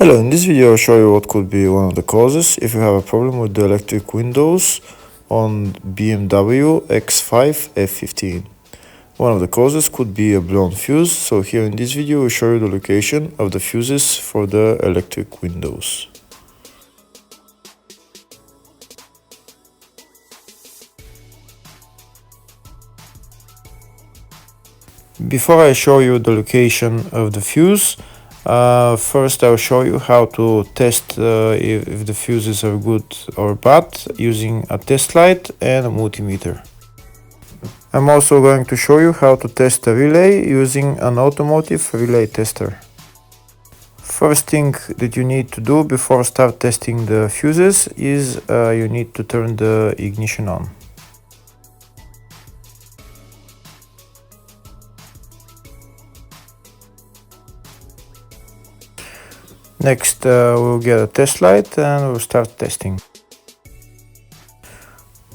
Hello, in this video I'll show you what could be one of the causes if you have a problem with the electric windows on BMW X5 F15. One of the causes could be a blown fuse, so here in this video we'll show you the location of the fuses for the electric windows. Before I show you the location of the fuse, first I'll show you how to test if the fuses are good or bad using a test light and a multimeter. I'm also going to show you how to test a relay using an automotive relay tester. First thing that you need to do before start testing the fuses is you need to turn the ignition on. Next we'll get a test light and we'll start testing.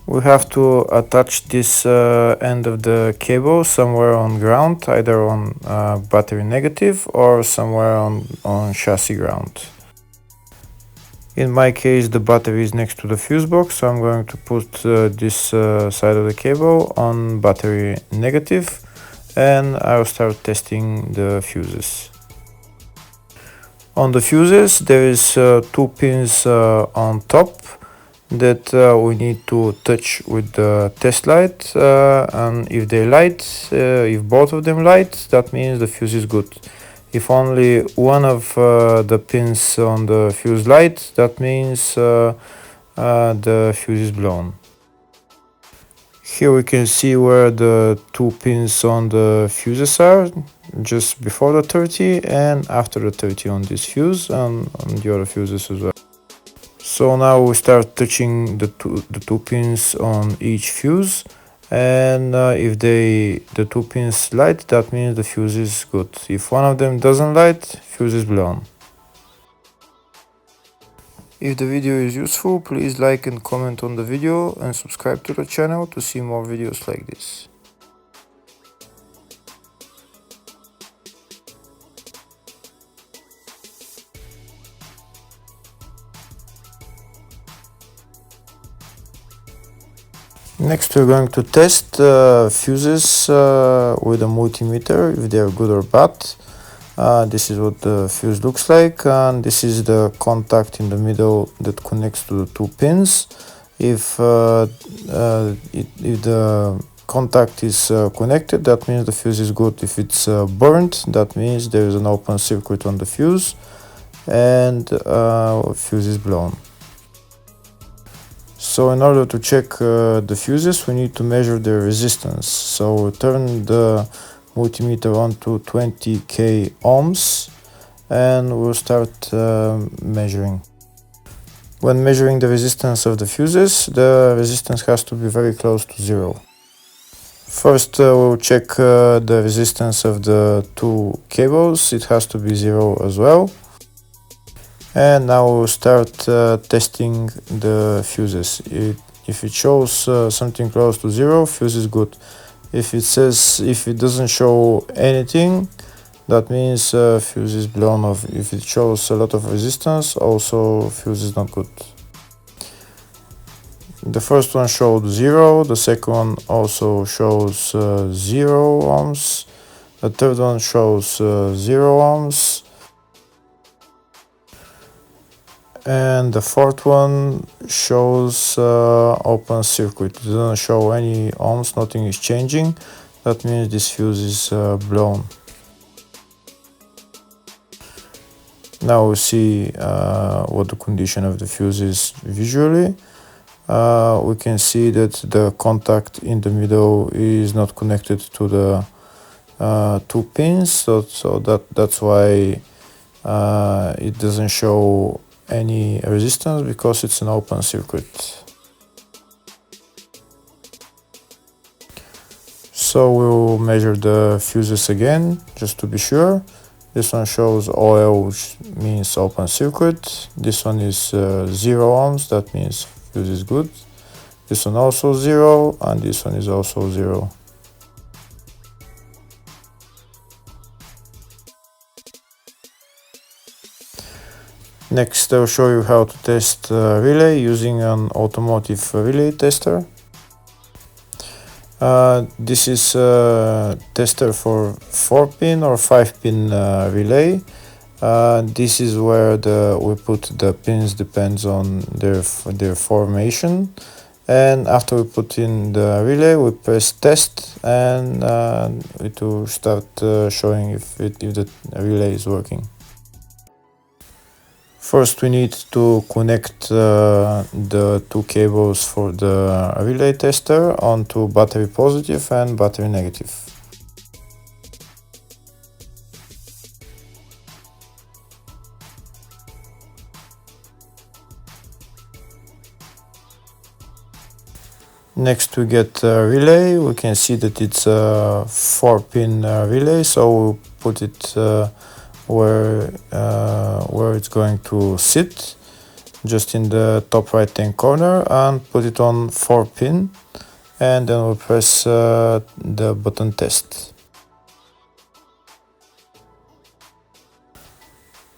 We have to attach this end of the cable somewhere on ground, either on battery negative or somewhere on chassis ground. In my case the battery is next to the fuse box, so I'm going to put this side of the cable on battery negative and I'll start testing the fuses. On the fuses there is two pins on top that we need to touch with the test light, and if they light, if both of them light, that means the fuse is good. If only one of the pins on the fuse light, that means the fuse is blown. Here we can see where the two pins on the fuses are, just before the 30 and after the 30 on this fuse and on the other fuses as well. So now we start touching the two pins on each fuse, and if the two pins light, that means the fuse is good. If one of them doesn't light, fuse is blown. If the video is useful, please like and comment on the video and subscribe to the channel to see more videos like this. Next we're going to test fuses with a multimeter, if they are good or bad. This is what the fuse looks like, and this is the contact in the middle that connects to the two pins. If the contact is connected, that means the fuse is good. If it's burnt, that means there is an open circuit on the fuse and fuse is blown. So in order to check the fuses, we need to measure their resistance. So we'll turn the multimeter on to 20k ohms and we'll start measuring. When measuring the resistance of the fuses, the resistance has to be very close to zero. First we'll check the resistance of the two cables. It has to be zero as well. And now we'll start testing the fuses. If it shows something close to zero, fuse is good. If it doesn't show anything, that means fuse is blown off. If it shows a lot of resistance, also fuse is not good. The first one showed 0, the second one also shows 0 ohms, the third one shows 0 ohms, and the fourth one shows open circuit. It doesn't show any ohms, nothing is changing. That means this fuse is blown. Now we see what the condition of the fuse is visually. We can see that the contact in the middle is not connected to the two pins, so that's why it doesn't show any resistance, because it's an open circuit. So we'll measure the fuses again just to be sure. This one shows OL, which means open circuit. This one is 0 ohms, that means fuse is good. This one also 0, and this one is also 0. Next, I'll show you how to test relay using an automotive relay tester. This is a tester for 4-pin or 5-pin relay. This is where we put the pins, depends on their formation. And after we put in the relay, we press test, and it will start showing if the relay is working. First, we need to connect the two cables for the relay tester onto battery positive and battery negative. Next, we get a relay. We can see that it's a 4-pin relay, so we'll put it where it's going to sit, just in the top right hand corner, and put it on 4-pin, and then we'll press the button test.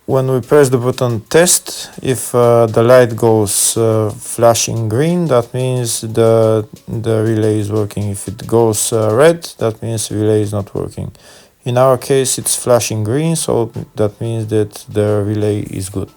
When we press the button test, if the light goes flashing green, that means the relay is working. If it goes red, that means the relay is not working. In our case, it's flashing green, so that means that the relay is good.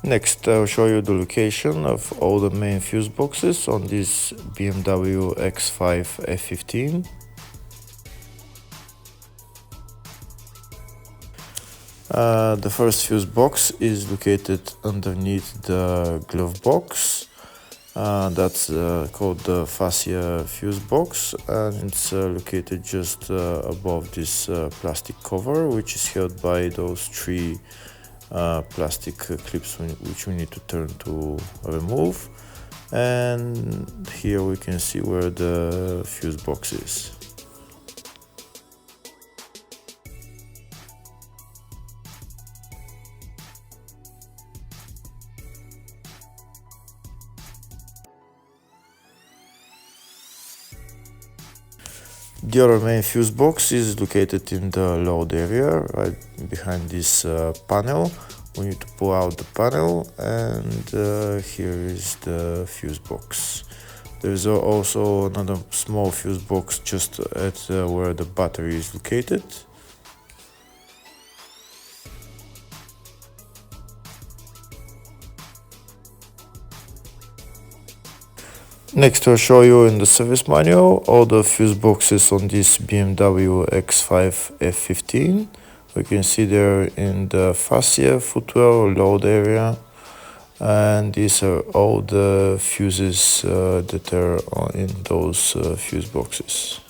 Next, I'll show you the location of all the main fuse boxes on this BMW X5 F15. The first fuse box is located underneath the glove box. That's called the fascia fuse box, and it's located just above this plastic cover, which is held by those three plastic clips which we need to turn to remove. And here we can see where the fuse box is. The other main fuse box is located in the load area, right behind this panel. We need to pull out the panel, and here is the fuse box. There's also another small fuse box just at where the battery is located. Next, I'll show you in the service manual all the fuse boxes on this BMW X5 F15. We can see there in the fascia, footwell, load area, and these are all the fuses that are in those fuse boxes.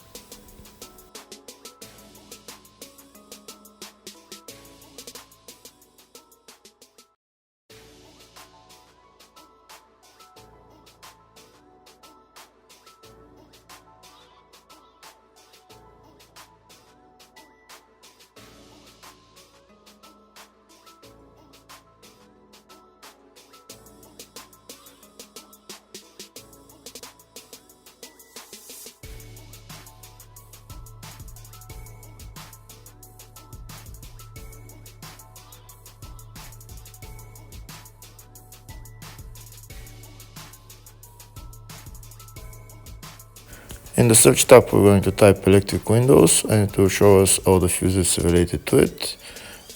In the search tab, we're going to type electric windows, and it will show us all the fuses related to it.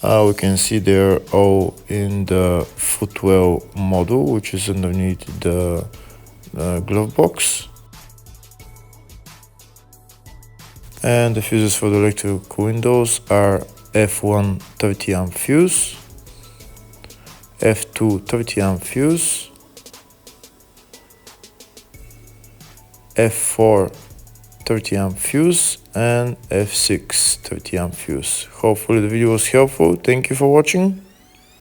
We can see they're all in the footwell module, which is underneath the glove box. And the fuses for the electric windows are F1 30 amp fuse, F2 30 amp fuse, F4 30 amp fuse, and F6 30 amp fuse. Hopefully the video was helpful. Thank you for watching.